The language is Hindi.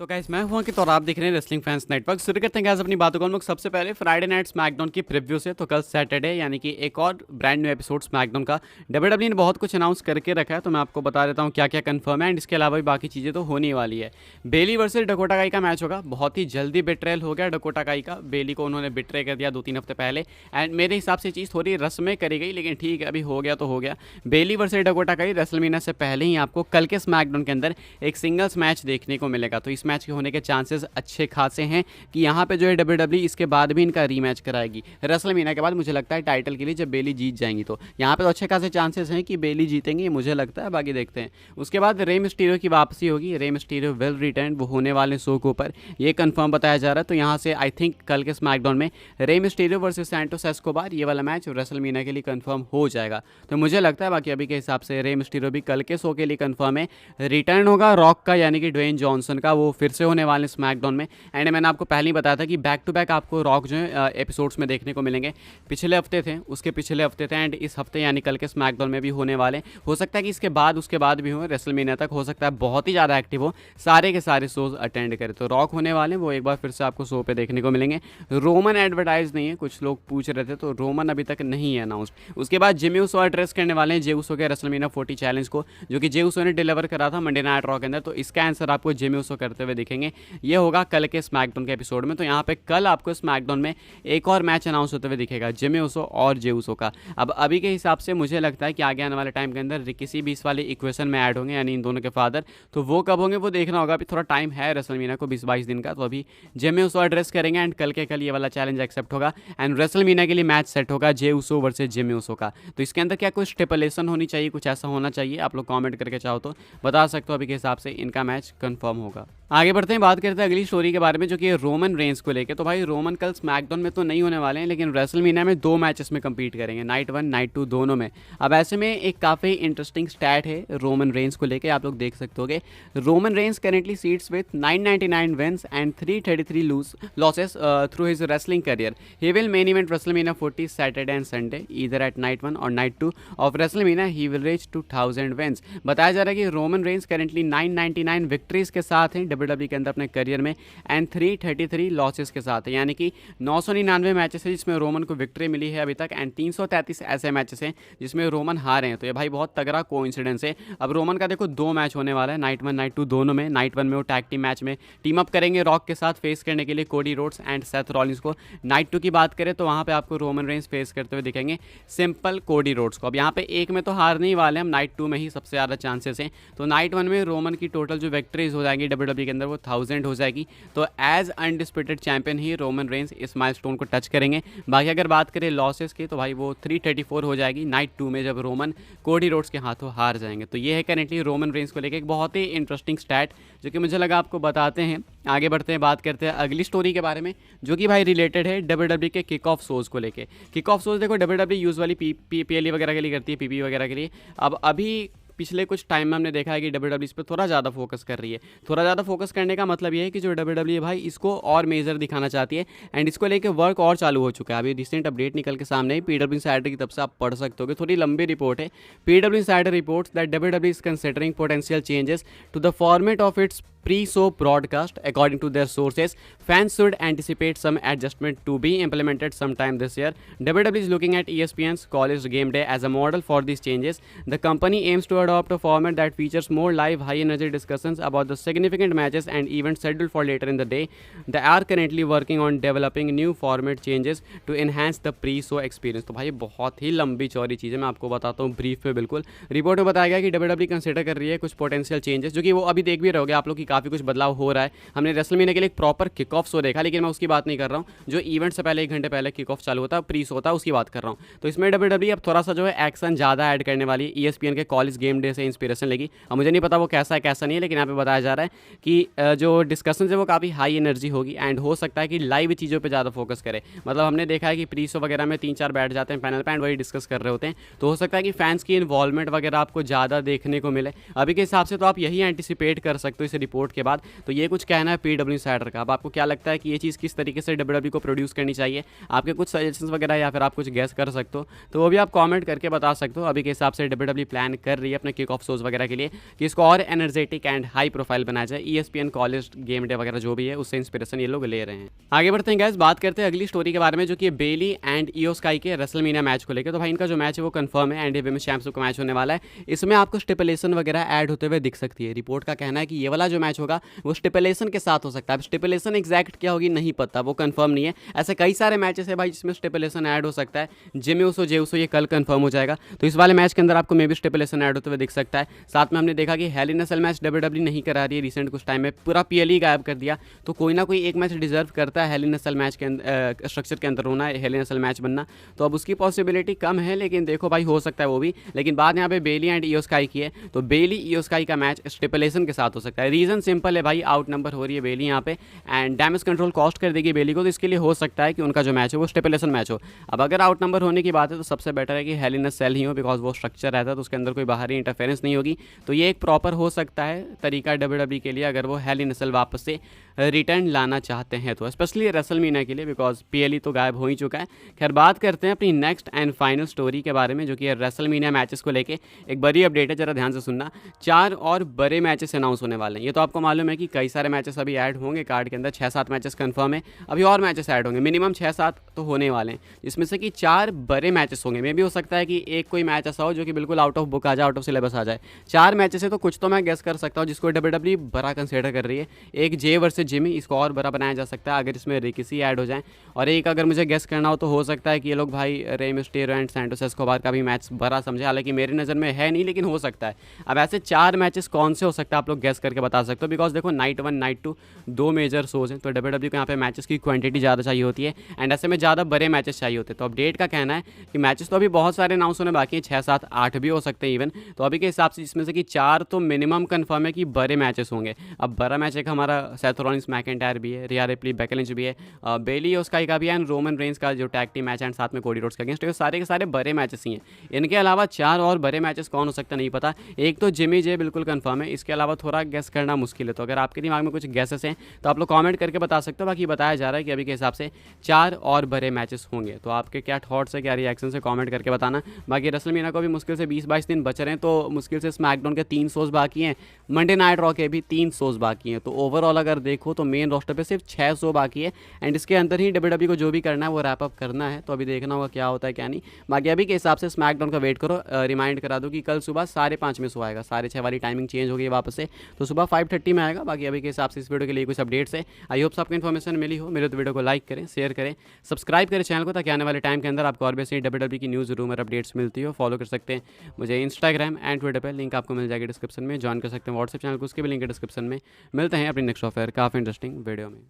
तो गाइस मैं हूं कि तो आप देख रहे हैं रेसलिंग फैंस नेटवर्क। शुरू करते हैं गाइस अपनी बातों को हम लोग सबसे पहले फ्राइडे नाइट स्मैकडाउन की प्रीव्यू से। तो कल सैटरडे यानी कि एक और ब्रांड न्यू एपिसोड स्मैकडाउन का डब्ल्यूडब्ल्यू ने बहुत कुछ अनाउंस करके रखा है, तो मैं आपको बता देता हूं क्या क्या कंफर्म है एंड इसके अलावा भी बाकी चीज़ें तो होने वाली है। बेली वर्सेस डकोटा काई का मैच होगा। बहुत ही जल्दी बिट्रेल हो गया डकोटा काई का, बेली को उन्होंने बिट्रे कर दिया 2-3 हफ्ते पहले एंड मेरे हिसाब से चीज़ थोड़ी रस्म में करी गई, लेकिन ठीक है अभी हो गया तो हो गया। बेली वर्सेस डकोटा काई रेसलमेनिया से पहले ही आपको कल के स्मैकडाउन के अंदर एक सिंगल्स मैच देखने को मिलेगा, तो इस मैच के होने के चांसेस अच्छे खासे हैं कि यहाँ पे जो है डब्ल्यूडब्ल्यूई इसके बाद भी इनका रीमैच कराएगी रेसलमेनिया के बाद। मुझे लगता है टाइटल के लिए जब बेली जीत जाएंगी तो यहाँ पे तो अच्छे खासे चांसेस हैं कि बेली जीतेंगे, मुझे लगता है। बाकी देखते हैं। उसके बाद रे मिस्टीरियो की वापसी होगी। रे मिस्टीरियो वेल रिटर्न, वो होने वाले शो के ऊपर ये कंफर्म बताया जा रहा है। तो यहाँ से आई थिंक कल के स्मैकडाउन में Rey Mysterio versus Santos Escobar ये वाला मैच रेसलमेनिया के लिए कंफर्म हो जाएगा, तो मुझे लगता है। बाकी अभी के हिसाब से रे मिस्टीरियो भी कल के शो के लिए कंफर्म है। रिटर्न होगा रॉक का यानी कि ड्वेन जॉनसन का, वो फिर से होने वाले स्मैकडाउन में। एंड मैंने आपको पहले ही बताया था कि बैक टू बैक आपको रॉक जो है एपिसोड्स में देखने को मिलेंगे। पिछले हफ्ते थे, उसके पिछले हफ्ते थे एंड इस हफ्ते यानी कल के स्मैकडाउन में भी होने वाले। हो सकता है कि उसके बाद भी हो, रेसलमेनिया तक हो सकता है बहुत ही ज़्यादा एक्टिव हो, सारे के सारे शोज अटेंड करें। तो रॉक होने वाले वो एक बार फिर से आपको शो पे देखने को मिलेंगे। रोमन एडवर्टाइज नहीं है, कुछ लोग पूछ रहे थे, तो रोमन अभी तक नहीं है अनाउंस्ड। उसके बाद जिमी ऊसो एड्रेस करने वाले हैं जे ऊसो के रेसलमेनिया 40 चैलेंज को, जो कि जे ऊसो ने डिलीवर करा था मंडे नाइट रॉ के अंदर। तो इसका आंसर आपको जिमी ऊसो करते हुए दिखेंगे। ये होगा कल के स्मैकडाउन के एपिसोड में। तो यहाँ पे कल आपको स्मैकडाउन में एक और मैच अनाउंस होते हुए दिखेगा, जिमी ऊसो और जे ऊसो का। अब अभी के हिसाब से मुझे लगता है कि आगे आने वाले टाइम के अंदर किसी भी इस वाले इक्वेशन में ऐड होंगे, यानी इन दोनों के फादर। तो वो कब होंगे वो देखना होगा, अभी थोड़ा टाइम है रेसलमेनिया को 20-22 दिन का। तो अभी जिमी ऊसो एड्रेस करेंगे एंड कल के कल ये वाला चैलेंज एक्सेप्ट होगा एंड रेसलमेनिया के लिए मैच सेट होगा Jey Uso versus Jimmy Uso का। तो इसके अंदर क्या कुछ स्टिपुलेशन होनी चाहिए, कुछ ऐसा होना चाहिए, आप लोग कमेंट करके चाहो तो बता सकते हो। अभी के हिसाब से इनका मैच कंफर्म होगा। आगे बढ़ते हैं, बात करते हैं अगली स्टोरी के बारे में, जो कि रोमन रेंस को लेकर। तो भाई रोमन कल स्मैकडाउन में तो नहीं होने वाले हैं, लेकिन रेसलमेनिया में 2 मैचेस में compete करेंगे, नाइट 1 नाइट 2 दोनों में। अब ऐसे में एक काफ़ी इंटरेस्टिंग स्टैट है रोमन रेंस को लेकर, आप लोग देख सकते होगे। Roman Reigns currently seats with 999 wins and 333 losses through his wrestling career. He will main event WrestleMania 40 Saturday and Sunday either at night 1 और night 2 of WrestleMania. He will reach 2000 wins. बताया जा रहा है कि रोमन रेंस करेंटली 999 विक्ट्रीज के साथ हैं डब्ल्यूडब्ल्यूई के अंदर अपने करियर में एंड 333 लॉसेस के साथ है, यानी कि 999 मैचेस है जिसमें रोमन को विक्ट्री मिली है अभी तक एंड 333 ऐसे मैचेस हैं जिसमें रोमन हारे हैं। तो ये भाई बहुत तगड़ा कोइंसिडेंस है। अब रोमन का देखो 2 मैच होने वाला है, नाइट 1 नाइट 2 दोनों में। नाइट 1 में वो टैग टीम मैच में टीम अप करेंगे रॉक के साथ फेस करने के लिए Cody Rhodes and Seth Rollins को। नाइट 2 की बात करें तो वहाँ पे आपको रोमन रेंस फेस करते हुए दिखेंगे सिंपल कोडी रोड्स को। अब यहाँ पे एक में तो हार नहीं वाले हम, नाइट 2 में ही सबसे ज़्यादा चांसेस हैं। तो नाइट 1 में रोमन की टोटल जो विक्ट्रीज हो जाएंगी डब्ल्यूडब्ल्यूई के अंदर वो 1000 हो जाएगी। तो एज अनडिस्प्यूटेड चैंपियन ही रोमन रेंस इस माइलस्टोन को टच करेंगे। बाकी अगर बात करें लॉसेस की तो भाई वो 334 हो जाएगी नाइट 2 में, जब रोमन कोडी रोड्स के हाथों हार जाएंगे। तो ये है करेंटली रोमन रेंस को लेकर एक बहुत ही इंटरेस्टिंग स्टैट, जो कि मुझे लगा आपको बताते हैं। आगे बढ़ते हैं, बात करते हैं अगली स्टोरी के बारे में, जो कि भाई रिलेटेड है डब्ल्यूडब्ल्यूई के किक ऑफ शोज़ को लेके। किक ऑफ शोज़ देखो डब्ल्यूडब्ल्यूई यूजुअली पीपीएल वगैरह के लिए करती है, पीपी वगैरह के लिए। अब अभी पिछले कुछ टाइम में हमने देखा है कि डब्ल्यूडब्ल्यूई इस पर थोड़ा ज़्यादा फोकस कर रही है। थोड़ा ज़्यादा फोकस करने का मतलब ये है कि जो डब्ल्यूडब्ल्यूई भाई इसको और मेजर दिखाना चाहती है एंड इसको लेके वर्क और चालू हो चुका है। अभी रिसेंट अपडेट निकल के सामने ही पीडब्ल्यू इनसाइडर की तरफ से आप पढ़ सकते हो, थोड़ी लंबी रिपोर्ट है। PW insider reports that WWE is considering potential changes to the format of its pre-show broadcast. According to their sources, fans should anticipate some adjustment to be implemented sometime this year. WWE is looking at ESPN's College Game Day as a model for these changes. The company aims to adopt a format that features more live, high-energy discussions about the significant matches and events scheduled for later in the day. They are currently working on developing new format changes to enhance the pre-show experience. तो भाई बहुत ही लंबी चौड़ी चीज़ है, मैं आपको बताता हूँ ब्रीफ में। बिल्कुल रिपोर्ट में बताया गया कि WWE कंसिडर कर रही है कुछ पोटेंशियल चेंजेस, जो कि वो अभी देख भी रहोगे आप लोग की काफ़ी कुछ बदलाव हो रहा है। हमने रेसलमेनिया के लिए एक प्रॉपर किक ऑफ शो देखा, लेकिन मैं उसकी बात नहीं कर रहा हूँ जो इवेंट से पहले 1 घंटे पहले किक ऑफ चालू होता है, प्री शो होता है, उसकी बात कर रहा हूँ। तो इसमें डब्ल्यूडब्ल्यूई अब थोड़ा सा जो है एक्शन ज़्यादा ऐड करने वाली है। ईएसपीएन के कॉलेज गेम डे से इंस्पिरेशन लेगी। अब मुझे नहीं पता वो कैसा है कैसा नहीं है, लेकिन यहाँ पे बताया जा रहा है कि जो डिस्कशन है वो काफ़ी हाई एनर्जी होगी एंड हो सकता है कि लाइव चीज़ों पर ज़्यादा फोकस करे। मतलब हमने देखा है कि प्री शो वगैरह में 3-4 बैठ जाते हैं पैनल पर एंड वही डिस्कस कर रहे होते हैं। तो हो सकता है कि फैंस की इन्वॉल्वमेंट वगैरह आपको ज़्यादा देखने को मिले। अभी के हिसाब से तो आप यही एंटिसिपेट कर सकते हो इस रिपोर्ट रिपोर्ट के बाद। तो ये कुछ कहना है PW इंसाइडर का। अब आपको क्या लगता है कि ये चीज़ किस तरीके से WWE को प्रोड्यूस करनी चाहिए? आपके कुछ सजेशंस वगैरह या फिर आप कुछ गेस कर सकते हो, तो वो भी आप कमेंट करके बता सकते हो। अभी के हिसाब से WWE प्लान कर रही है अपने किक ऑफ शोज़ वगैरह के लिए कि इसको और एनर्जेटिक एंड हाई प्रोफाइल बनाया जाए। ESPN कॉलेज गेम डे वगैरह जो भी है उससे इंस्पिरेशन ये लोग ले रहे हैं। आगे बढ़ते हैं गाइस, बात करते हैं अगली स्टोरी के बारे में, जो कि बेली एंड इयो स्काई के रेसलमेनिया मैच को लेकर। तो भाई इनका जो मैच है वो कंफर्म है एंड विमेंस चैंपियनशिप का मैच होने वाला है। इसमें आपको स्टिपुलेशन वगैरह ऐड होते हुए दिख सकती है। रिपोर्ट का कहना है कि ये वाला जो मैच होगा वो स्टिपुलेशन के साथ हो सकता है। अब स्टिपुलेशन एग्जैक्ट क्या होगी नहीं पता, वो कंफर्म नहीं है। ऐसे कई सारे मैचेस है भाई जिसमें स्टिपुलेशन ऐड हो सकता है। जिमी उसो जे उसो ये कल कंफर्म हो जाएगा, तो इस वाले मैच के अंदर आपको मे भी स्टिपुलेशन ऐड होते हुए दिख सकता है। साथ में हमने देखा कि हेल इन अ सेल मैच WWE नहीं करा रही है रिसेंट कुछ टाइम में, पूरा PLE गायब कर दिया। तो कोई ना कोई एक मैच डिजर्व करता है हेल इन अ सेल मैच के अंदर, स्ट्रक्चर के अंदर होना है, हेल इन अ सेल मैच बनना। तो अब उसकी पॉसिबिलिटी कम है, लेकिन देखो भाई हो सकता है वो भी। लेकिन बात यहाँ पे बेली एंड इयो स्काई की है, तो बेली इयो स्काई का मैच स्टिपुलेशन के साथ हो सकता है। रीजन सिंपल है भाई, आउट नंबर हो रही है बेली यहाँ पे एंड डैमेज कंट्रोल कॉस्ट कर देगी बेली को, तो इसके लिए हो सकता है कि उनका जो मैच है वो स्टिपुलेशन मैच हो। अब अगर आउट नंबर होने की बात है तो सबसे बेटर है कि हेल इन अ सेल ही हो, बिकॉज वो स्ट्रक्चर रहता है तो उसके अंदर कोई बाहरी इंटरफेरेंस नहीं होगी। तो ये एक प्रॉपर हो सकता है तरीका WWE के लिए, अगर वो हेल इन अ सेल वापस से रिटर्न लाना चाहते हैं तो, स्पेशली रेसलमेनिया के लिए, बिकॉज PLE तो गायब हो ही चुका है। खैर बात करते हैं अपनी नेक्स्ट एंड फाइनल स्टोरी के बारे में, जो कि रेसलमेनिया मैचेस को लेके एक बड़ी अपडेट है, जरा ध्यान से सुनना। 4 और बड़े मैचेस अनाउंस होने वाले हैं। ये तो आपको मालूम है कि कई सारे मैचेस अभी ऐड होंगे कार्ड के अंदर, 6-7 मैचेस कंफर्म है, अभी और मैचेस ऐड होंगे, मिनिमम 6-7 तो होने वाले हैं, जिसमें से कि 4 बड़े मैचेस होंगे। मे भी हो सकता है कि एक कोई मैच ऐसा हो जो कि बिल्कुल आउट ऑफ बुक आ जाए, आउट ऑफ सिलेबस आ जाए। 4 मैचेस है तो कुछ तो मैं गेस कर सकता हूँ जिसको WWE बड़ा कंसिडर कर रही है। एक जे वर्सेस जिमी, इसको और बड़ा बनाया जा सकता है अगर इसमें रिकिसी ऐड हो जाए। और एक अगर मुझे गेस करना हो तो हो सकता है कि ये लोग भाई Rey Mysterio and Santos Escobar का भी मैच बड़ा समझे, हालांकि मेरी नज़र में है नहीं, लेकिन हो सकता है। अब ऐसे 4 मैचेस कौन से हो सकता है आप लोग गेस करके बता सकते हो, बिकॉज देखो नाइट 1 नाइट 2 2 मेजर शोज हैं, तो WWE को यहाँ पे मैचेस की क्वांटिटी ज़्यादा चाहिए होती है एंड ऐसे में ज़्यादा बड़े मैचेस चाहिए होते हैं। तो अपडेट का कहना है कि मैचेस तो अभी बहुत सारे अनाउंस होने बाकी हैं, 6-7-8 भी हो सकते हैं इवन। तो अभी के हिसाब से इसमें से कि 4 तो मिनिमम कन्फर्म है कि बड़े मैचेस होंगे। अब बड़ा मैच एक हमारा सेथ रॉलिंस मैकिंटायर भी है, रिया रिप्ली बेकी लिंच भी है, बेली ओस्काई का भी है एंड रोमन रेंस का जो टैग टीम मैच एंड साथ में कोडी रोड्स का अगेंस्ट, ये सारे के सारे बड़े मैचेस ही हैं। इनके अलावा 4 और बड़े मैचेस कौन हो सकता है नहीं पता। एक तो जिमी जे बिल्कुल कंफर्म है, इसके अलावा थोड़ा गेस करना मुश्किल है। तो अगर आपके दिमाग में कुछ गेसेस हैं तो आप लोग कमेंट करके बता सकते हो। बाकी बताया जा रहा है कि अभी के हिसाब से 4 और बड़े मैचेस होंगे। तो आपके क्या थॉट्स है, क्या रिएक्शन है, कमेंट करके बताना। बाकी रेसलमेनिया को भी मुश्किल से 20-22 दिन बच रहे हैं, तो मुश्किल से स्मैकडाउन के 3 शोज बाकी हैं, मंडे नाइट रॉ के भी 3 शोज बाकी हैं। तो ओवरऑल अगर देखो तो मेन रोस्टर पे सिर्फ 6 शो बाकी है एंड इसके अंदर ही WWE को जो भी करना है वो रैप अप करना है। तो अभी देखना होगा क्या होता है क्या नहीं। बाकी अभी के हिसाब से स्मैकडाउन का वेट करो। रिमाइंड करा दो कि कल सुबह 5:30 में शो आएगा, 6:30 वाली टाइमिंग चेंज हो गई वापस से, तो सुबह 5:30 में आएगा। बाकी अभी के हिसाब से इस वीडियो के लिए कुछ अपडेट्स है। आई होप आपको इन्फॉर्मेशन मिली हो। मेरे तो वीडियो को लाइक करें, शेयर करें, सब्सक्राइब करें चैनल को, ताकि आने वाले टाइम के अंदर आपको और भी ऐसी WWE की न्यूज़ रूमर अपडेट्स मिलती हो। फॉलो कर सकते हैं मुझे इंस्टाग्राम एंड ट्विटर पर, लिंक आपको मिल जाएगी डिस्क्रिप्शन में। ज्वाइन कर सकते हैं व्हाट्सएप चैनल को, उसके भी लिंक है डिस्क्रिप्शन में। मिलते हैं अपनी नेक्स्ट ऑफर काफ़ी इंटरेस्टिंग वीडियो में।